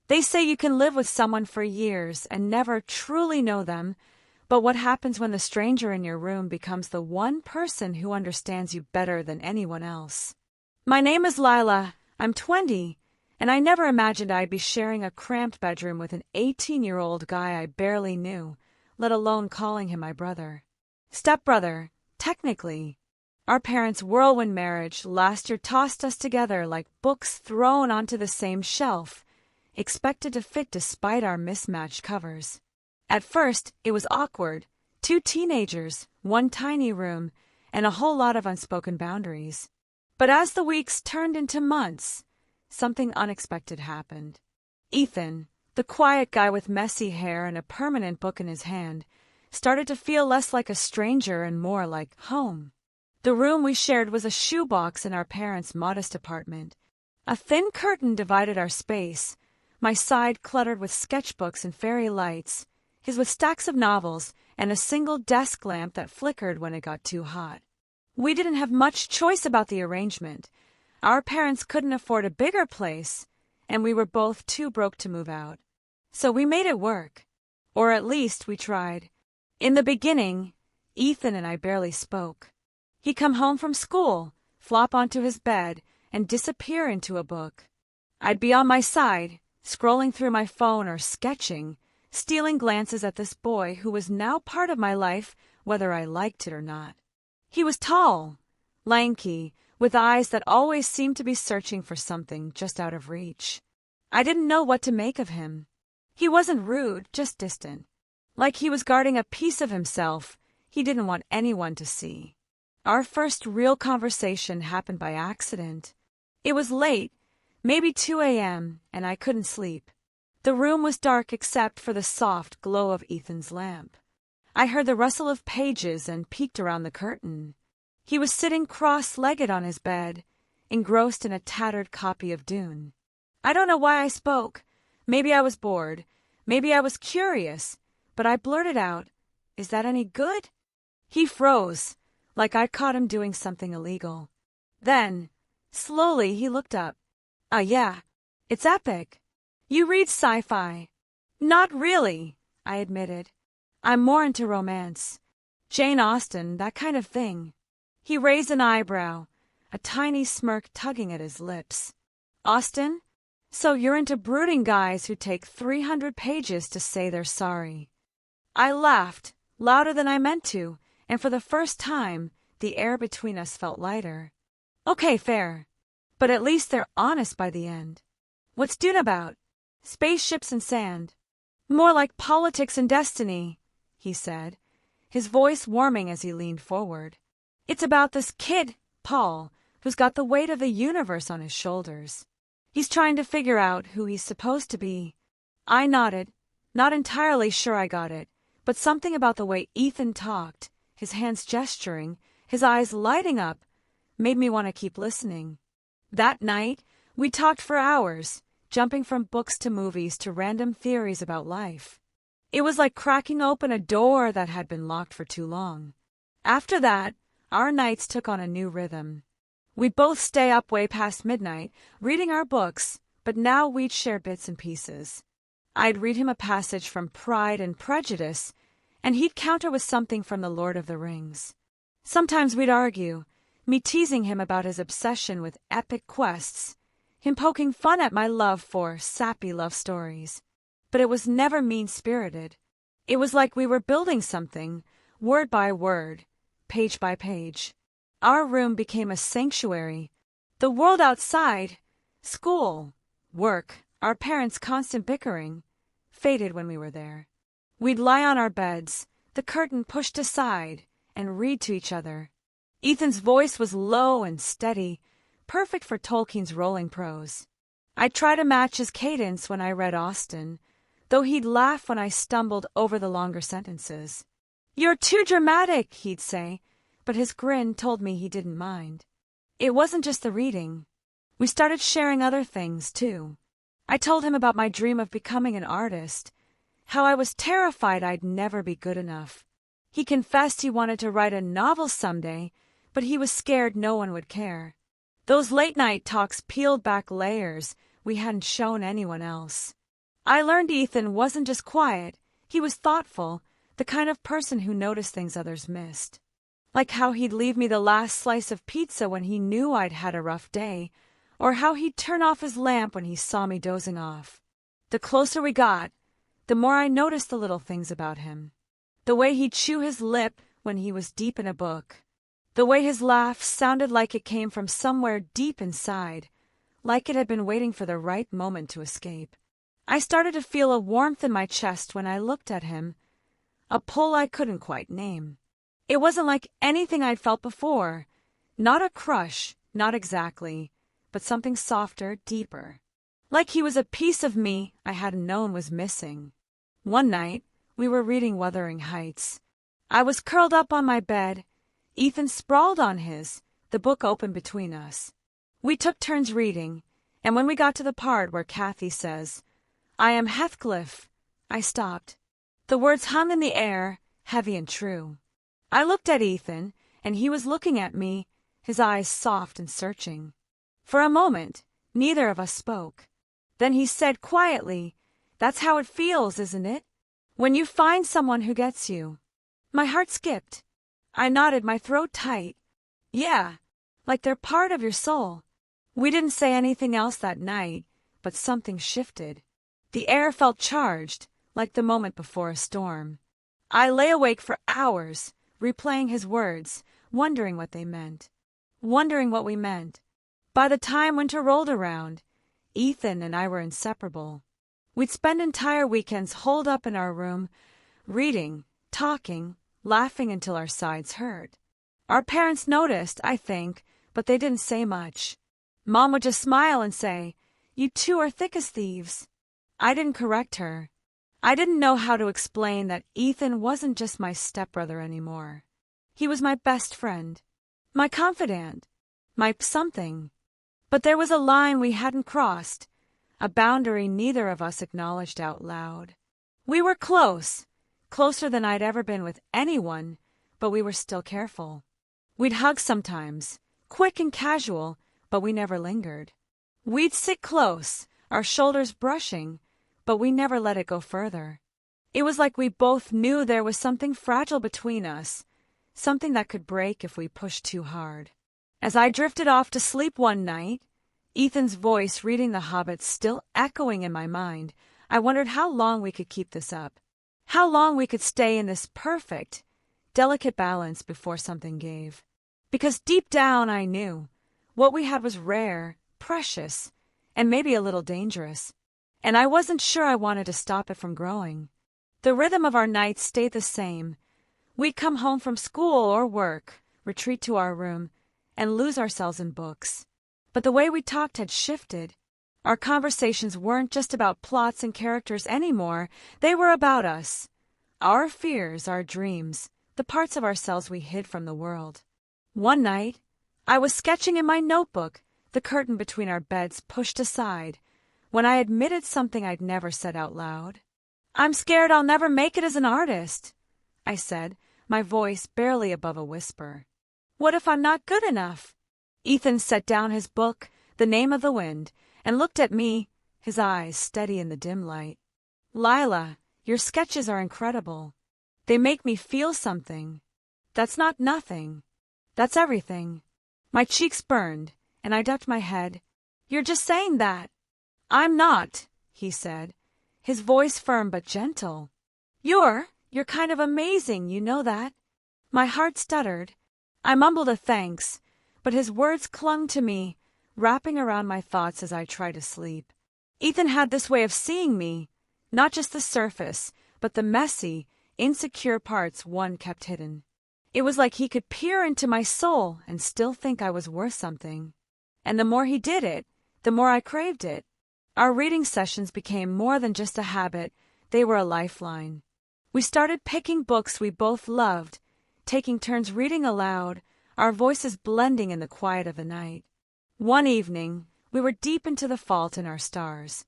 They say you can live with someone for years and never truly know them, but what happens when the stranger in your room becomes the one person who understands you better than anyone else? My name is Lila. I'm 20, and I never imagined I'd be sharing a cramped bedroom with an 18-year-old guy I barely knew, let alone calling him my brother. Stepbrother, technically. Our parents' whirlwind marriage last year tossed us together like books thrown onto the same shelf, expected to fit despite our mismatched covers. At first, it was awkward. 2 teenagers, 1 tiny room, and a whole lot of unspoken boundaries. But as the weeks turned into months, something unexpected happened. Ethan, the quiet guy with messy hair and a permanent book in his hand, started to feel less like a stranger and more like home. The room we shared was a shoebox in our parents' modest apartment. A thin curtain divided our space, my side cluttered with sketchbooks and fairy lights, his with stacks of novels and a single desk lamp that flickered when it got too hot. We didn't have much choice about the arrangement. Our parents couldn't afford a bigger place, and we were both too broke to move out. So we made it work. Or at least we tried. In the beginning, Ethan and I barely spoke. He'd come home from school, flop onto his bed, and disappear into a book. I'd be on my side, scrolling through my phone or sketching, stealing glances at this boy who was now part of my life, whether I liked it or not. He was tall, lanky, with eyes that always seemed to be searching for something just out of reach. I didn't know what to make of him. He wasn't rude, just distant. Like he was guarding a piece of himself he didn't want anyone to see. Our first real conversation happened by accident. It was late, maybe 2 a.m., and I couldn't sleep. The room was dark except for the soft glow of Ethan's lamp. I heard the rustle of pages and peeked around the curtain. He was sitting cross-legged on his bed, engrossed in a tattered copy of Dune. I don't know why I spoke. Maybe I was bored. Maybe I was curious. But I blurted out, "Is that any good?" He froze, like I'd caught him doing something illegal. Then, slowly, he looked up. Yeah, it's epic. You read sci-fi." "Not really," I admitted. "I'm more into romance. Jane Austen, that kind of thing." He raised an eyebrow, a tiny smirk tugging at his lips. "Austen? So you're into brooding guys who take 300 pages to say they're sorry." I laughed, louder than I meant to, and for the first time, the air between us felt lighter. "Okay, fair. But at least they're honest by the end." "What's Dune about?" "Spaceships and sand." "More like politics and destiny," he said, his voice warming as he leaned forward. "It's about this kid, Paul, who's got the weight of the universe on his shoulders. He's trying to figure out who he's supposed to be." I nodded, not entirely sure I got it, but something about the way Ethan talked, his hands gesturing, his eyes lighting up, made me want to keep listening. That night, we talked for hours, jumping from books to movies to random theories about life. It was like cracking open a door that had been locked for too long. After that, our nights took on a new rhythm. We'd both stay up way past midnight, reading our books, but now we'd share bits and pieces. I'd read him a passage from Pride and Prejudice, and he'd counter with something from The Lord of the Rings. Sometimes we'd argue, me teasing him about his obsession with epic quests, him poking fun at my love for sappy love stories. But it was never mean-spirited. It was like we were building something, word by word, page by page. Our room became a sanctuary. The world outside, school, work, our parents' constant bickering, faded when we were there. We'd lie on our beds, the curtain pushed aside, and read to each other. Ethan's voice was low and steady, perfect for Tolkien's rolling prose. I'd try to match his cadence when I read Austen, though he'd laugh when I stumbled over the longer sentences. "You're too dramatic," he'd say, but his grin told me he didn't mind. It wasn't just the reading. We started sharing other things, too. I told him about my dream of becoming an artist, how I was terrified I'd never be good enough. He confessed he wanted to write a novel someday, but he was scared no one would care. Those late-night talks peeled back layers we hadn't shown anyone else. I learned Ethan wasn't just quiet, he was thoughtful, the kind of person who noticed things others missed. Like how he'd leave me the last slice of pizza when he knew I'd had a rough day, or how he'd turn off his lamp when he saw me dozing off. The closer we got, the more I noticed the little things about him. The way he'd chew his lip when he was deep in a book. The way his laugh sounded like it came from somewhere deep inside, like it had been waiting for the right moment to escape. I started to feel a warmth in my chest when I looked at him, a pull I couldn't quite name. It wasn't like anything I'd felt before. Not a crush, not exactly, but something softer, deeper. Like he was a piece of me I hadn't known was missing. One night, we were reading Wuthering Heights. I was curled up on my bed. Ethan sprawled on his, the book open between us. We took turns reading, and when we got to the part where Kathy says, "I am Heathcliff," I stopped. The words hung in the air, heavy and true. I looked at Ethan, and he was looking at me, his eyes soft and searching. For a moment, neither of us spoke. Then he said quietly, "That's how it feels, isn't it? When you find someone who gets you." My heart skipped. I nodded, my throat tight. Yeah, like they're part of your soul. We didn't say anything else that night, but something shifted. The air felt charged, like the moment before a storm. I lay awake for hours, replaying his words, wondering what they meant. Wondering what we meant. By the time winter rolled around, Ethan and I were inseparable. We'd spend entire weekends holed up in our room, reading, talking, laughing until our sides hurt. Our parents noticed, I think, but they didn't say much. Mom would just smile and say, "You two are thick as thieves." I didn't correct her. I didn't know how to explain that Ethan wasn't just my stepbrother anymore. He was my best friend, my confidant, my something. But there was a line we hadn't crossed, a boundary neither of us acknowledged out loud. We were close, closer than I'd ever been with anyone, but we were still careful. We'd hug sometimes, quick and casual, but we never lingered. We'd sit close, our shoulders brushing, but we never let it go further. It was like we both knew there was something fragile between us, something that could break if we pushed too hard. As I drifted off to sleep one night, Ethan's voice reading The Hobbit still echoing in my mind, I wondered how long we could keep this up. How long we could stay in this perfect, delicate balance before something gave. Because deep down I knew what we had was rare, precious, and maybe a little dangerous. And I wasn't sure I wanted to stop it from growing. The rhythm of our nights stayed the same. We'd come home from school or work, retreat to our room, and lose ourselves in books. But the way we talked had shifted. Our conversations weren't just about plots and characters anymore. They were about us. Our fears, our dreams, the parts of ourselves we hid from the world. One night, I was sketching in my notebook, the curtain between our beds pushed aside, when I admitted something I'd never said out loud. "I'm scared I'll never make it as an artist," I said, my voice barely above a whisper. "What if I'm not good enough?" Ethan set down his book, The Name of the Wind, and looked at me, his eyes steady in the dim light. "Lila, your sketches are incredible. They make me feel something. That's not nothing. That's everything." My cheeks burned, and I ducked my head. "You're just saying that." "I'm not," he said, his voice firm but gentle. You're kind of amazing, you know that." My heart stuttered. I mumbled a thanks, but his words clung to me, wrapping around my thoughts as I tried to sleep. Ethan had this way of seeing me, not just the surface, but the messy, insecure parts one kept hidden. It was like he could peer into my soul and still think I was worth something. And the more he did it, the more I craved it. Our reading sessions became more than just a habit, they were a lifeline. We started picking books we both loved, taking turns reading aloud, our voices blending in the quiet of the night. One evening, we were deep into The Fault in Our Stars.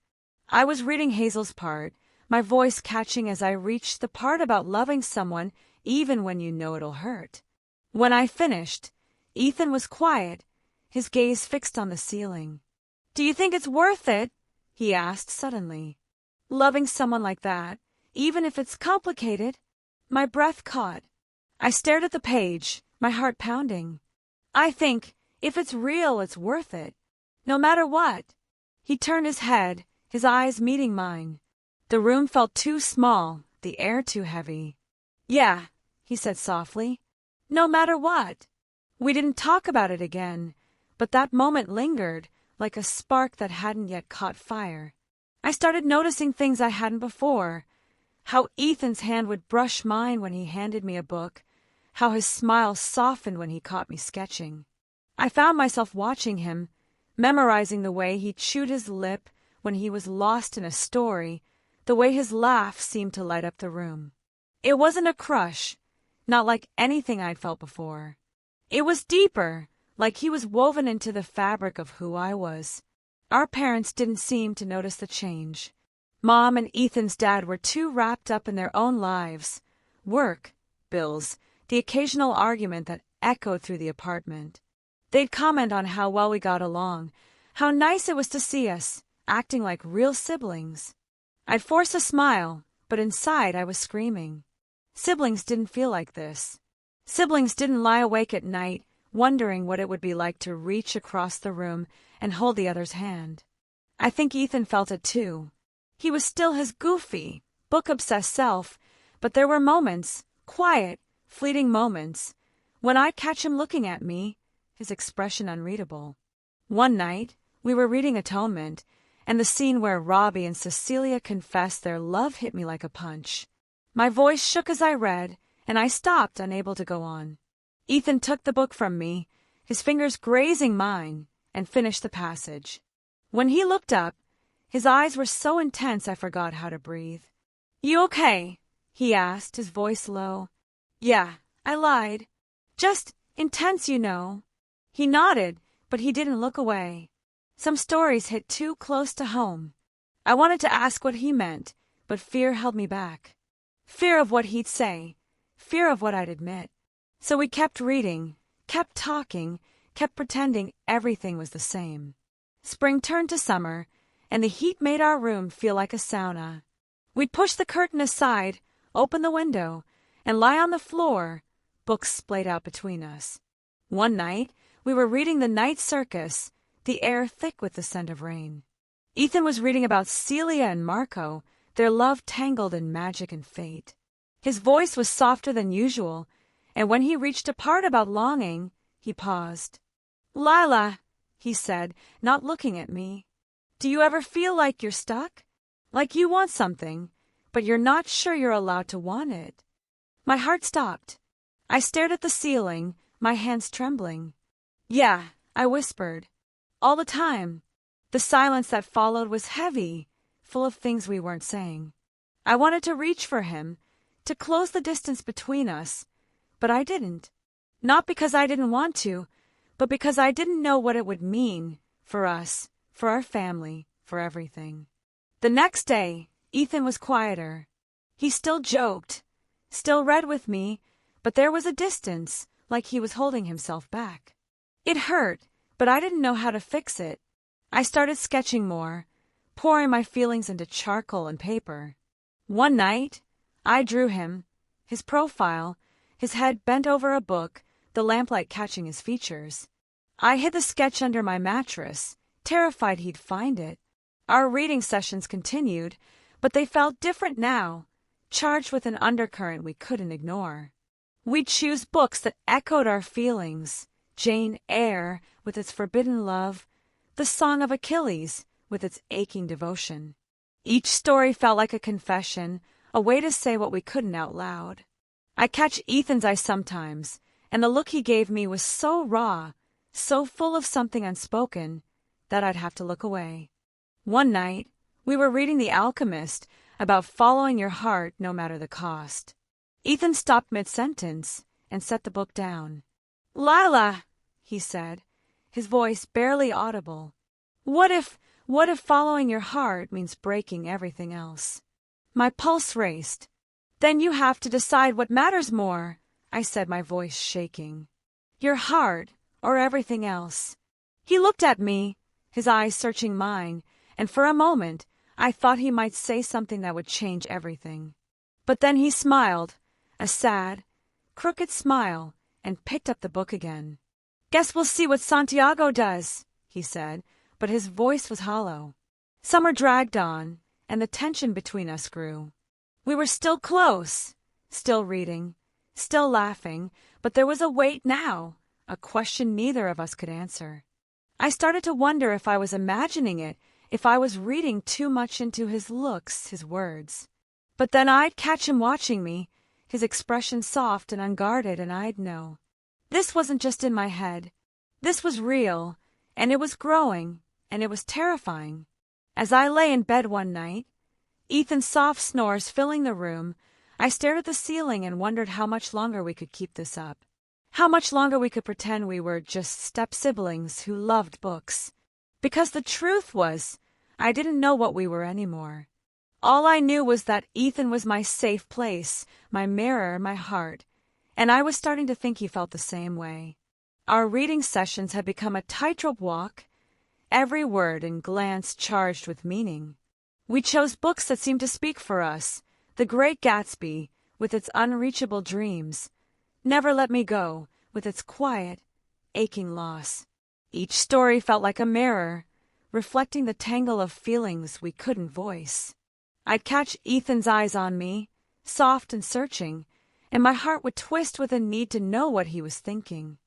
I was reading Hazel's part, my voice catching as I reached the part about loving someone even when you know it'll hurt. When I finished, Ethan was quiet, his gaze fixed on the ceiling. "Do you think it's worth it?" he asked suddenly. Loving someone like that, even if it's complicated. My breath caught. I stared at the page, my heart pounding. I think, if it's real, it's worth it. No matter what. He turned his head, his eyes meeting mine. The room felt too small, the air too heavy. Yeah, he said softly. No matter what. We didn't talk about it again, but that moment lingered, like a spark that hadn't yet caught fire. I started noticing things I hadn't before. How Ethan's hand would brush mine when he handed me a book, how his smile softened when he caught me sketching. I found myself watching him, memorizing the way he chewed his lip when he was lost in a story, the way his laugh seemed to light up the room. It wasn't a crush, not like anything I'd felt before. It was deeper, like he was woven into the fabric of who I was. Our parents didn't seem to notice the change. Mom and Ethan's dad were too wrapped up in their own lives. Work, bills, the occasional argument that echoed through the apartment. They'd comment on how well we got along, how nice it was to see us, acting like real siblings. I'd force a smile, but inside I was screaming. Siblings didn't feel like this. Siblings didn't lie awake at night, wondering what it would be like to reach across the room and hold the other's hand. I think Ethan felt it too. He was still his goofy, book-obsessed self, but there were moments, quiet, fleeting moments, when I'd catch him looking at me, his expression unreadable. One night, we were reading Atonement, and the scene where Robbie and Cecilia confessed their love hit me like a punch. My voice shook as I read, and I stopped, unable to go on. Ethan took the book from me, his fingers grazing mine, and finished the passage. When he looked up, his eyes were so intense I forgot how to breathe. "You okay?" he asked, his voice low. "Yeah, I lied. Just intense, you know." He nodded, but he didn't look away. Some stories hit too close to home. I wanted to ask what he meant, but fear held me back. Fear of what he'd say, fear of what I'd admit. So we kept reading, kept talking, kept pretending everything was the same. Spring turned to summer, and the heat made our room feel like a sauna. We'd push the curtain aside, open the window, and lie on the floor, books splayed out between us. One night, we were reading The Night Circus, the air thick with the scent of rain. Ethan was reading about Celia and Marco, their love tangled in magic and fate. His voice was softer than usual, and when he reached a part about longing, he paused. "Lila," he said, not looking at me, "do you ever feel like you're stuck? Like you want something, but you're not sure you're allowed to want it?" My heart stopped. I stared at the ceiling, my hands trembling. "Yeah," I whispered. "All the time." The silence that followed was heavy, full of things we weren't saying. I wanted to reach for him, to close the distance between us, but I didn't. Not because I didn't want to, but because I didn't know what it would mean for us, for our family, for everything. The next day, Ethan was quieter. He still joked, still read with me, but there was a distance, like he was holding himself back. It hurt, but I didn't know how to fix it. I started sketching more, pouring my feelings into charcoal and paper. One night, I drew him, his profile, his head bent over a book, the lamplight catching his features. I hid the sketch under my mattress, terrified he'd find it. Our reading sessions continued, but they felt different now, charged with an undercurrent we couldn't ignore. We'd choose books that echoed our feelings, Jane Eyre with its forbidden love, The Song of Achilles with its aching devotion. Each story felt like a confession, a way to say what we couldn't out loud. I catch Ethan's eye sometimes, and the look he gave me was so raw, so full of something unspoken, that I'd have to look away. One night, we were reading The Alchemist, about following your heart no matter the cost. Ethan stopped mid-sentence and set the book down. "Lila," he said, his voice barely audible. What if following your heart means breaking everything else?" My pulse raced. "Then you have to decide what matters more," I said, my voice shaking. "Your heart or everything else." He looked at me, his eyes searching mine, and for a moment I thought he might say something that would change everything. But then he smiled, a sad, crooked smile, and picked up the book again. "Guess we'll see what Santiago does," he said, but his voice was hollow. Summer dragged on, and the tension between us grew. We were still close, still reading, still laughing, but there was a weight now, a question neither of us could answer. I started to wonder if I was imagining it, if I was reading too much into his looks, his words. But then I'd catch him watching me, his expression soft and unguarded, and I'd know. This wasn't just in my head. This was real, and it was growing, and it was terrifying. As I lay in bed one night, Ethan's soft snores filling the room, I stared at the ceiling and wondered how much longer we could keep this up. How much longer we could pretend we were just step-siblings who loved books. Because the truth was, I didn't know what we were anymore. All I knew was that Ethan was my safe place, my mirror, my heart, and I was starting to think he felt the same way. Our reading sessions had become a tightrope walk, every word and glance charged with meaning. We chose books that seemed to speak for us, The Great Gatsby, with its unreachable dreams, Never Let Me Go, with its quiet, aching loss. Each story felt like a mirror, reflecting the tangle of feelings we couldn't voice. I'd catch Ethan's eyes on me, soft and searching, and my heart would twist with a need to know what he was thinking.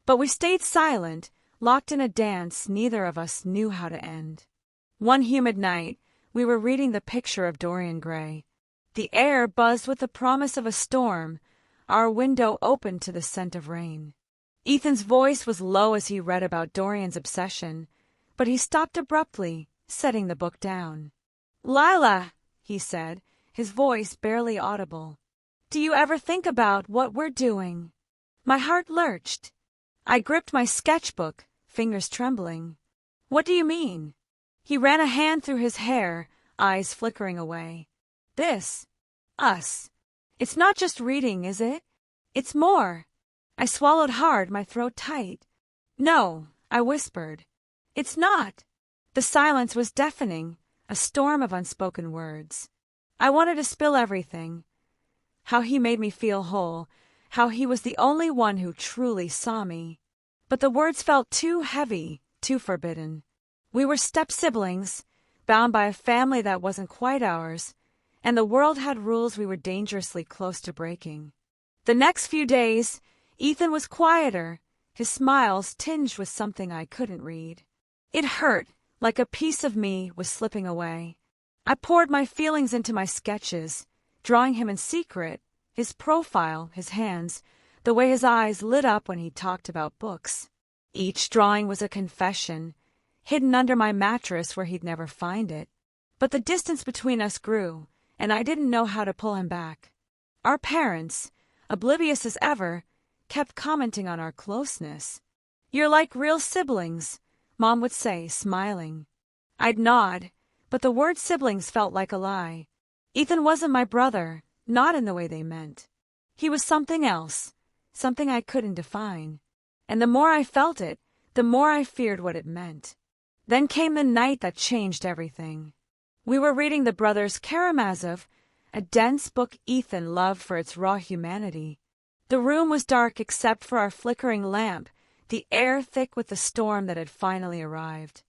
But we stayed silent, locked in a dance neither of us knew how to end. One humid night, we were reading The Picture of Dorian Gray. The air buzzed with the promise of a storm, our window opened to the scent of rain. Ethan's voice was low as he read about Dorian's obsession, but he stopped abruptly, setting the book down. "Lila," he said, his voice barely audible, "do you ever think about what we're doing?" My heart lurched. I gripped my sketchbook, fingers trembling. "What do you mean?" He ran a hand through his hair, eyes flickering away. "This. Us. It's not just reading, is it? It's more." I swallowed hard, my throat tight. "No," I whispered. "It's not." The silence was deafening, a storm of unspoken words. I wanted to spill everything. How he made me feel whole, how he was the only one who truly saw me. But the words felt too heavy, too forbidden. We were step-siblings, bound by a family that wasn't quite ours, and the world had rules we were dangerously close to breaking. The next few days, Ethan was quieter, his smiles tinged with something I couldn't read. It hurt, like a piece of me was slipping away. I poured my feelings into my sketches, drawing him in secret, his profile, his hands, the way his eyes lit up when he talked about books. Each drawing was a confession, hidden under my mattress where he'd never find it. But the distance between us grew, and I didn't know how to pull him back. Our parents, oblivious as ever, kept commenting on our closeness. "You're like real siblings," Mom would say, smiling. I'd nod, but the word siblings felt like a lie. Ethan wasn't my brother, not in the way they meant. He was something else, something I couldn't define. And the more I felt it, the more I feared what it meant. Then came the night that changed everything. We were reading the Brothers Karamazov, a dense book Ethan loved for its raw humanity. The room was dark except for our flickering lamp, the air thick with the storm that had finally arrived.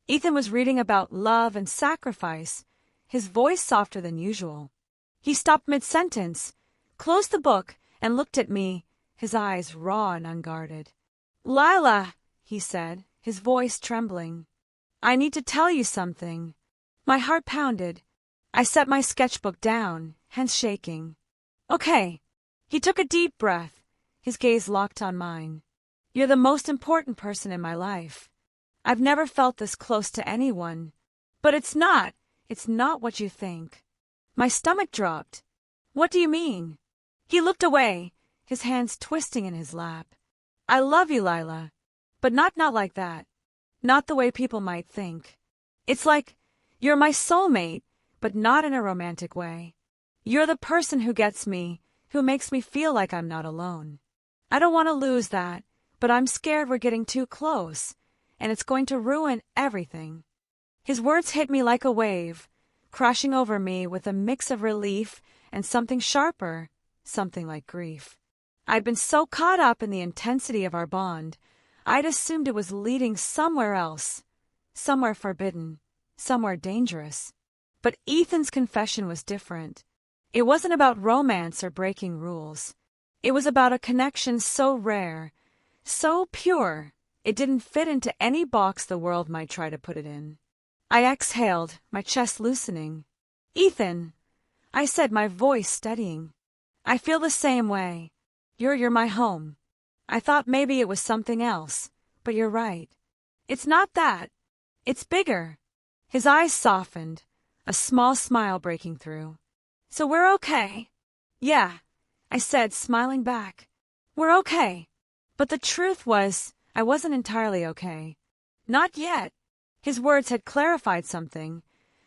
Ethan was reading about love and sacrifice, his voice softer than usual. He stopped mid-sentence, closed the book, and looked at me, his eyes raw and unguarded. "Lila," he said, his voice trembling, "I need to tell you something." My heart pounded. I set my sketchbook down, hands shaking. "Okay." He took a deep breath, his gaze locked on mine. "You're the most important person in my life. I've never felt this close to anyone. But it's not what you think." My stomach dropped. "What do you mean?" He looked away, his hands twisting in his lap. "I love you, Lila, but not like that. Not the way people might think. It's like you're my soulmate, but not in a romantic way. You're the person who gets me, who makes me feel like I'm not alone. I don't want to lose that, but I'm scared we're getting too close, and it's going to ruin everything." His words hit me like a wave, crashing over me with a mix of relief and something sharper, something like grief. I'd been so caught up in the intensity of our bond, I'd assumed it was leading somewhere else, somewhere forbidden, somewhere dangerous. But Ethan's confession was different. It wasn't about romance or breaking rules. It was about a connection so rare, so pure, it didn't fit into any box the world might try to put it in. I exhaled, my chest loosening. "Ethan," I said, my voice steadying. "I feel the same way. You're my home. I thought maybe it was something else, but you're right. It's not that. It's bigger." His eyes softened, a small smile breaking through. "So we're okay?" "Yeah," I said, smiling back. "We're okay." But the truth was, I wasn't entirely okay. Not yet. His words had clarified something,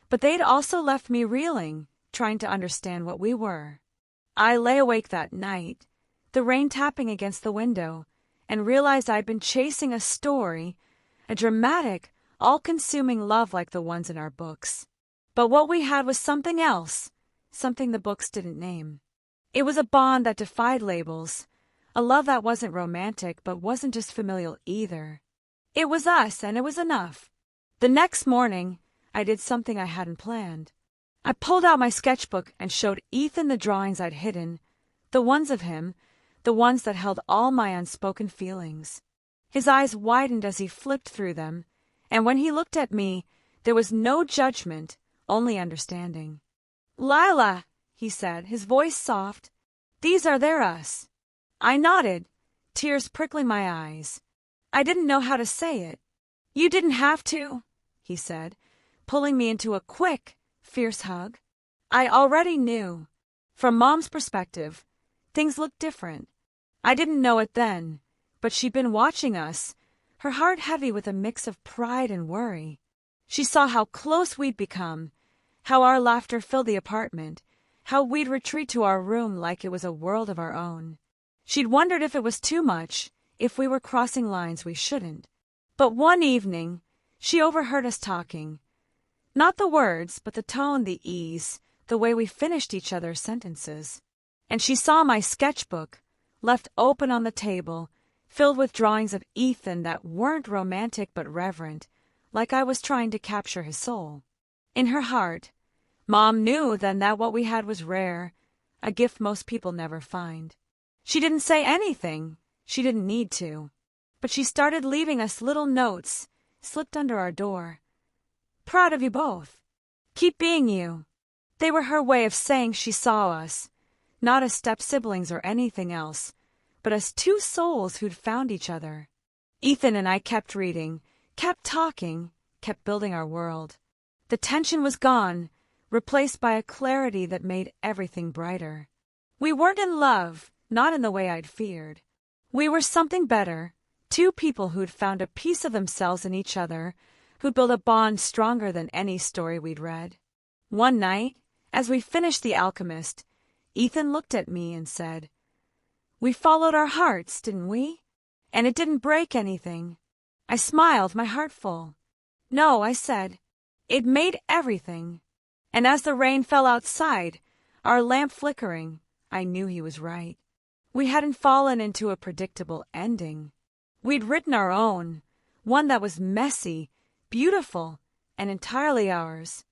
but they'd also left me reeling, trying to understand what we were. I lay awake that night, the rain tapping against the window, and realized I'd been chasing a story, a dramatic, all-consuming love like the ones in our books. But what we had was something else, something the books didn't name. It was a bond that defied labels, a love that wasn't romantic but wasn't just familial either. It was us, and it was enough. The next morning, I did something I hadn't planned. I pulled out my sketchbook and showed Ethan the drawings I'd hidden, the ones of him, the ones that held all my unspoken feelings. His eyes widened as he flipped through them, and when he looked at me, there was no judgment, only understanding. "Lila," he said, his voice soft, "these are their us." I nodded, tears prickling my eyes. I didn't know how to say it. "You didn't have to," he said, pulling me into a quick, fierce hug. I already knew. From Mom's perspective, things looked different. I didn't know it then, but she'd been watching us, her heart heavy with a mix of pride and worry. She saw how close we'd become, how our laughter filled the apartment, how we'd retreat to our room like it was a world of our own. She'd wondered if it was too much, if we were crossing lines we shouldn't. But one evening, she overheard us talking. Not the words, but the tone, the ease, the way we finished each other's sentences. And she saw my sketchbook, left open on the table, filled with drawings of Ethan that weren't romantic but reverent, like I was trying to capture his soul. In her heart, Mom knew then that what we had was rare, a gift most people never find. She didn't say anything. She didn't need to. But she started leaving us little notes, slipped under our door. "Proud of you both. Keep being you." They were her way of saying she saw us, not as step-siblings or anything else, but as two souls who'd found each other. Ethan and I kept reading, kept talking, kept building our world. The tension was gone, replaced by a clarity that made everything brighter. We weren't in love, not in the way I'd feared. We were something better, two people who'd found a piece of themselves in each other, who'd built a bond stronger than any story we'd read. One night, as we finished The Alchemist, Ethan looked at me and said, "We followed our hearts, didn't we? And it didn't break anything." I smiled, my heart full. "No," I said, "it made everything." And as the rain fell outside, our lamp flickering, I knew he was right. We hadn't fallen into a predictable ending. We'd written our own, one that was messy, beautiful, and entirely ours.